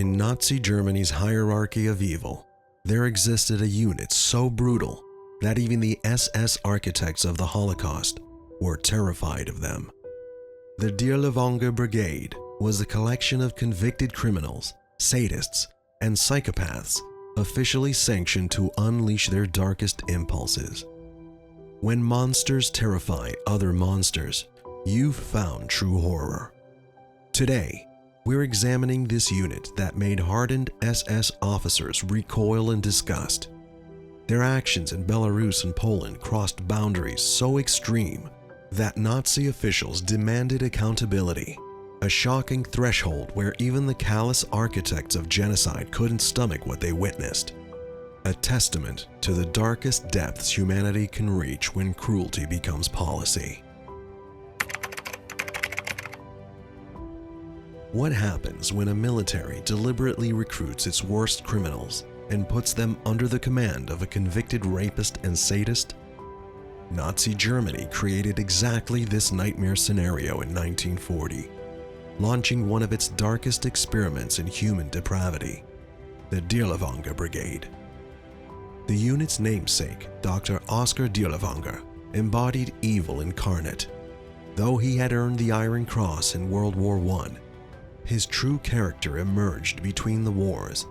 In Nazi Germany's hierarchy of evil, there existed a unit so brutal that even the SS architects of the Holocaust were terrified of them. The Dirlewanger Brigade was a collection of convicted criminals, sadists, and psychopaths officially sanctioned to unleash their darkest impulses. When monsters terrify other monsters, you've found true horror. Today, we're examining this unit that made hardened SS officers recoil in disgust. Their actions in Belarus and Poland crossed boundaries so extreme that Nazi officials demanded accountability, a shocking threshold where even the callous architects of genocide couldn't stomach what they witnessed. A testament to the darkest depths humanity can reach when cruelty becomes policy. What happens when a military deliberately recruits its worst criminals and puts them under the command of a convicted rapist and sadist? Nazi Germany created exactly this nightmare scenario in 1940, launching one of its darkest experiments in human depravity, the Dirlewanger Brigade. The unit's namesake, Dr. Oskar Dirlewanger, embodied evil incarnate. Though he had earned the Iron Cross in World War I, his true character emerged between the wars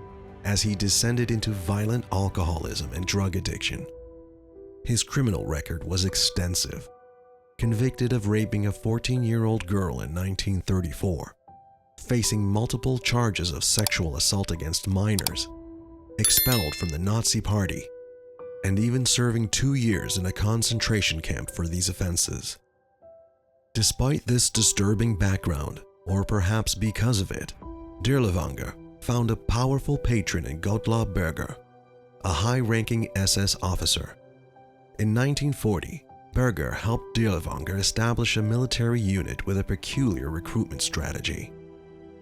as he descended into violent alcoholism and drug addiction. His criminal record was extensive. Convicted of raping a 14-year-old girl in 1934, facing multiple charges of sexual assault against minors, expelled from the Nazi Party, and even serving 2 years in a concentration camp for these offenses. Despite this disturbing background, or perhaps because of it, Dirlewanger found a powerful patron in Gottlob Berger, a high-ranking SS officer. In 1940, Berger helped Dirlewanger establish a military unit with a peculiar recruitment strategy,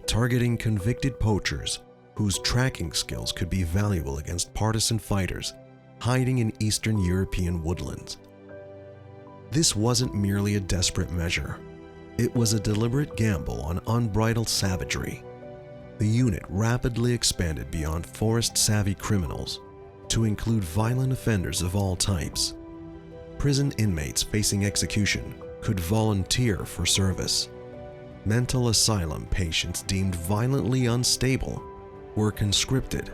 targeting convicted poachers whose tracking skills could be valuable against partisan fighters hiding in Eastern European woodlands. This wasn't merely a desperate measure. It was a deliberate gamble on unbridled savagery. The unit rapidly expanded beyond forest-savvy criminals to include violent offenders of all types. Prison inmates facing execution could volunteer for service. Mental asylum patients deemed violently unstable were conscripted.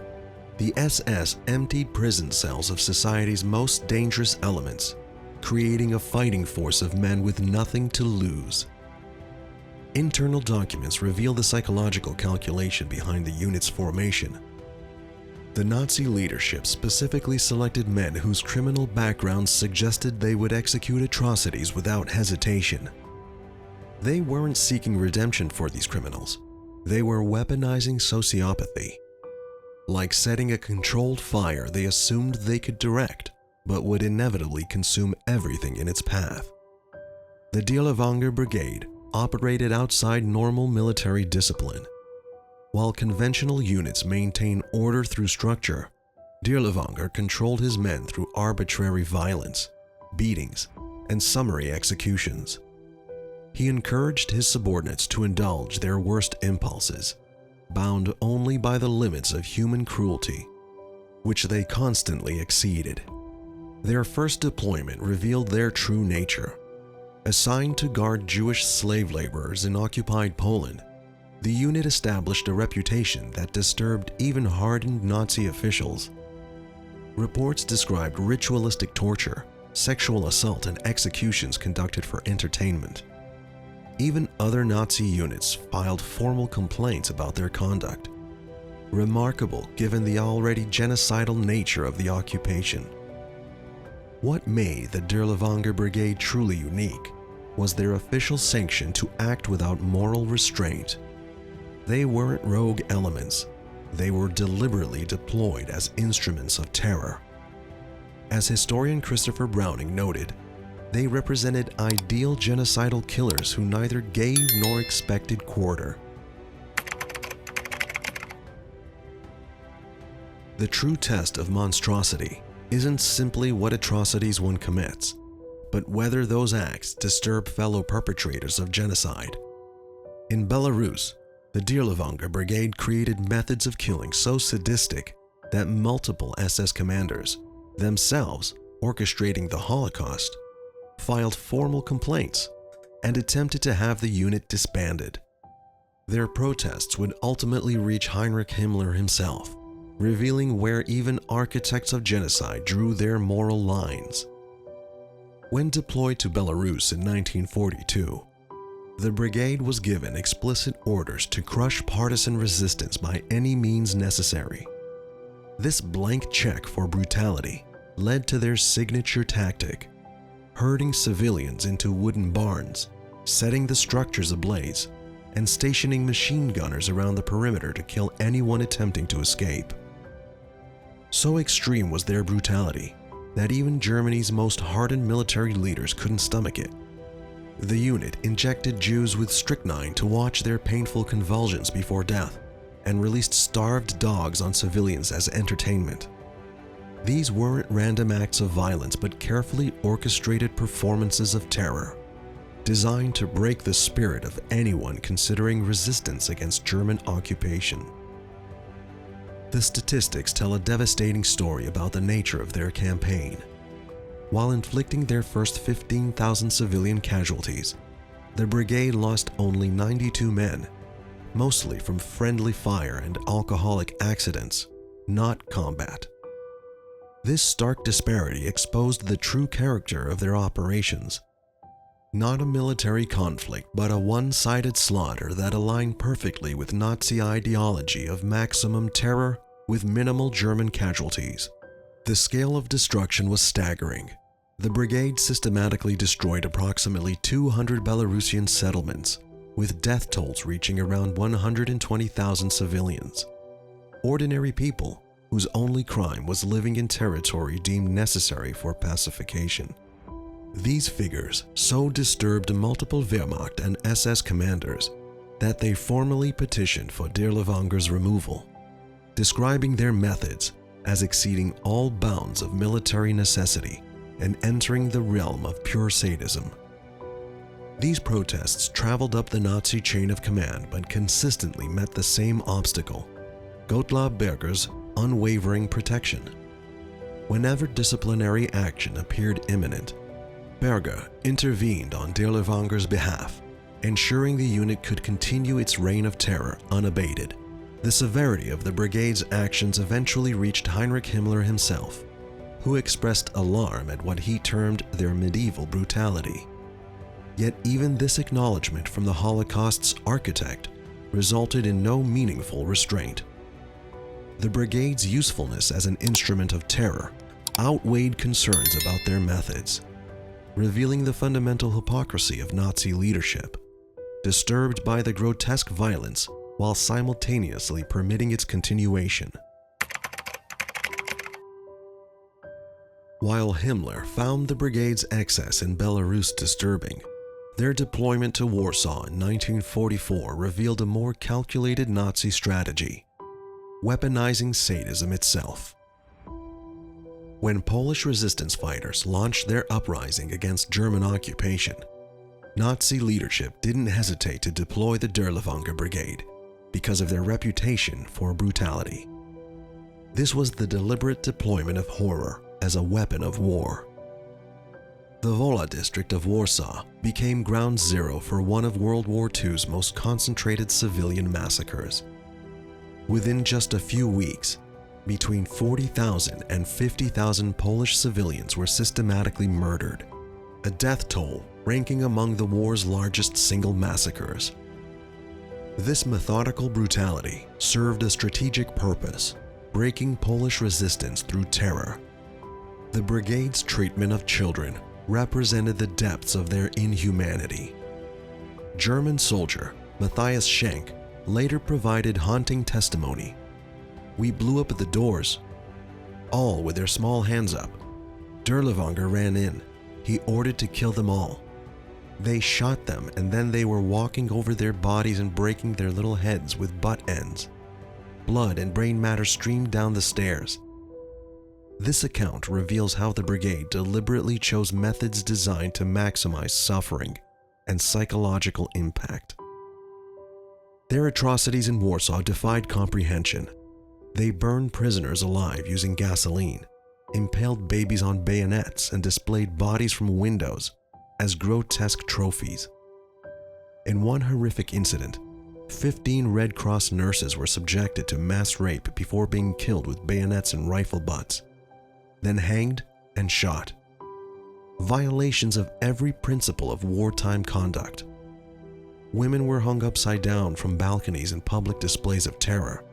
The SS emptied prison cells of society's most dangerous elements, creating a fighting force of men with nothing to lose. Internal documents reveal the psychological calculation behind the unit's formation. The Nazi leadership specifically selected men whose criminal backgrounds suggested they would execute atrocities without hesitation. They weren't seeking redemption for these criminals. They were weaponizing sociopathy. Like setting a controlled fire they assumed they could direct, but would inevitably consume everything in its path. The Dirlewanger Brigade operated outside normal military discipline. While conventional units maintain order through structure, Dirlewanger controlled his men through arbitrary violence, beatings, and summary executions. He encouraged his subordinates to indulge their worst impulses, bound only by the limits of human cruelty, which they constantly exceeded. Their first deployment revealed their true nature. Assigned to guard Jewish slave laborers in occupied Poland, the unit established a reputation that disturbed even hardened Nazi officials. Reports described ritualistic torture, sexual assault, and executions conducted for entertainment. Even other Nazi units filed formal complaints about their conduct. Remarkable given the already genocidal nature of the occupation. What made the Dirlewanger Brigade truly unique was their official sanction to act without moral restraint. They weren't rogue elements. They were deliberately deployed as instruments of terror. As historian Christopher Browning noted, they represented ideal genocidal killers who neither gave nor expected quarter. The true test of monstrosity isn't simply what atrocities one commits, but whether those acts disturb fellow perpetrators of genocide. In Belarus, The Dirlewanger Brigade created methods of killing so sadistic that multiple SS commanders, themselves orchestrating the Holocaust, filed formal complaints and attempted to have the unit disbanded. Their protests would ultimately reach Heinrich Himmler himself, revealing where even architects of genocide drew their moral lines. When deployed to Belarus in 1942, the brigade was given explicit orders to crush partisan resistance by any means necessary. This blank check for brutality led to their signature tactic: herding civilians into wooden barns, setting the structures ablaze, and stationing machine gunners around the perimeter to kill anyone attempting to escape. So extreme was their brutality that even Germany's most hardened military leaders couldn't stomach it. The unit injected Jews with strychnine to watch their painful convulsions before death, and released starved dogs on civilians as entertainment. These weren't random acts of violence, but carefully orchestrated performances of terror, designed to break the spirit of anyone considering resistance against German occupation. The statistics tell a devastating story about the nature of their campaign. While inflicting their first 15,000 civilian casualties, the brigade lost only 92 men, mostly from friendly fire and alcoholic accidents, not combat. This stark disparity exposed the true character of their operations. Not a military conflict, but a one-sided slaughter that aligned perfectly with Nazi ideology of maximum terror with minimal German casualties. The scale of destruction was staggering. The brigade systematically destroyed approximately 200 Belarusian settlements, with death tolls reaching around 120,000 civilians. Ordinary people whose only crime was living in territory deemed necessary for pacification. These figures so disturbed multiple Wehrmacht and SS commanders that they formally petitioned for Dirlewanger's removal, describing their methods as exceeding all bounds of military necessity and entering the realm of pure sadism. These protests traveled up the Nazi chain of command but consistently met the same obstacle: Gottlob Berger's unwavering protection. Whenever disciplinary action appeared imminent, Berger intervened on Dirlewanger's behalf, ensuring the unit could continue its reign of terror unabated. The severity of the brigade's actions eventually reached Heinrich Himmler himself, who expressed alarm at what he termed their medieval brutality. Yet even this acknowledgement from the Holocaust's architect resulted in no meaningful restraint. The brigade's usefulness as an instrument of terror outweighed concerns about their methods, revealing the fundamental hypocrisy of Nazi leadership, disturbed by the grotesque violence while simultaneously permitting its continuation. While Himmler found the brigade's excess in Belarus disturbing, their deployment to Warsaw in 1944 revealed a more calculated Nazi strategy: weaponizing sadism itself. When Polish resistance fighters launched their uprising against German occupation, Nazi leadership didn't hesitate to deploy the Dirlewanger Brigade because of their reputation for brutality. This was the deliberate deployment of horror as a weapon of war. The Wola district of Warsaw became ground zero for one of World War II's most concentrated civilian massacres. Within just a few weeks, between 40,000 and 50,000 Polish civilians were systematically murdered, a death toll ranking among the war's largest single massacres. This methodical brutality served a strategic purpose: breaking Polish resistance through terror. The brigade's treatment of children represented the depths of their inhumanity. German soldier Matthias Schenk later provided haunting testimony: "We blew up the doors, all with their small hands up. Dirlewanger ran in. He ordered to kill them all. They shot them, and then they were walking over their bodies and breaking their little heads with butt ends. Blood and brain matter streamed down the stairs." This account reveals how the brigade deliberately chose methods designed to maximize suffering and psychological impact. Their atrocities in Warsaw defied comprehension. They burned prisoners alive using gasoline, impaled babies on bayonets, and displayed bodies from windows as grotesque trophies. In one horrific incident, 15 Red Cross nurses were subjected to mass rape before being killed with bayonets and rifle butts, then hanged and shot. Violations of every principle of wartime conduct. Women were hung upside down from balconies in public displays of terror.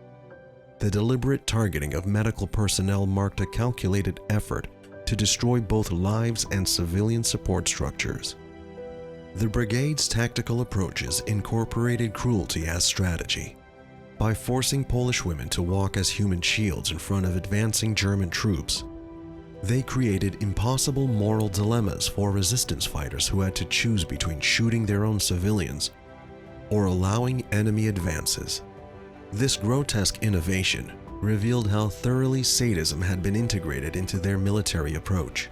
The deliberate targeting of medical personnel marked a calculated effort to destroy both lives and civilian support structures. The brigade's tactical approaches incorporated cruelty as strategy. By forcing Polish women to walk as human shields in front of advancing German troops, they created impossible moral dilemmas for resistance fighters who had to choose between shooting their own civilians or allowing enemy advances. This grotesque innovation revealed how thoroughly sadism had been integrated into their military approach.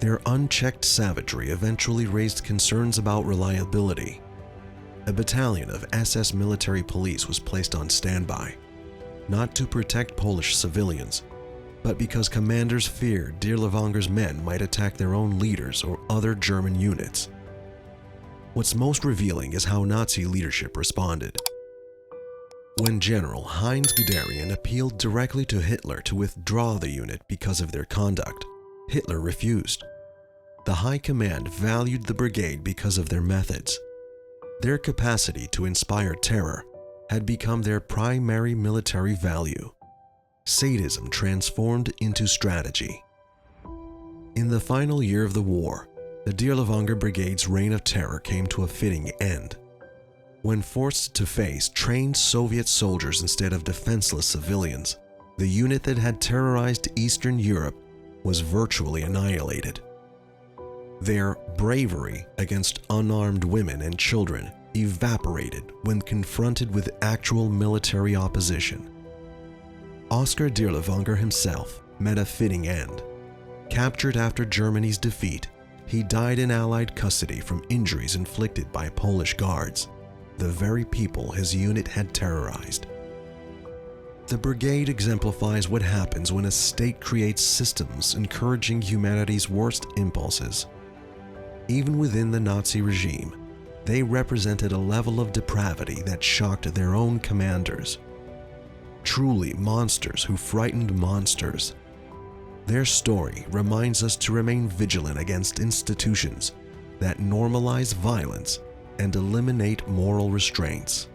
Their unchecked savagery eventually raised concerns about reliability. A battalion of SS military police was placed on standby, not to protect Polish civilians, but because commanders feared Dirlewanger's men might attack their own leaders or other German units. What's most revealing is how Nazi leadership responded. When General Heinz Guderian appealed directly to Hitler to withdraw the unit because of their conduct, Hitler refused. The High Command valued the brigade because of their methods. Their capacity to inspire terror had become their primary military value. Sadism transformed into strategy. In the final year of the war, the Dirlewanger Brigade's reign of terror came to a fitting end. When forced to face trained Soviet soldiers instead of defenseless civilians, the unit that had terrorized Eastern Europe was virtually annihilated. Their bravery against unarmed women and children evaporated when confronted with actual military opposition. Oskar Dirlewanger himself met a fitting end. Captured after Germany's defeat, he died in Allied custody from injuries inflicted by Polish guards, the very people his unit had terrorized. The brigade exemplifies what happens when a state creates systems encouraging humanity's worst impulses. Even within the Nazi regime, they represented a level of depravity that shocked their own commanders. Truly monsters who frightened monsters. Their story reminds us to remain vigilant against institutions that normalize violence and eliminate moral restraints.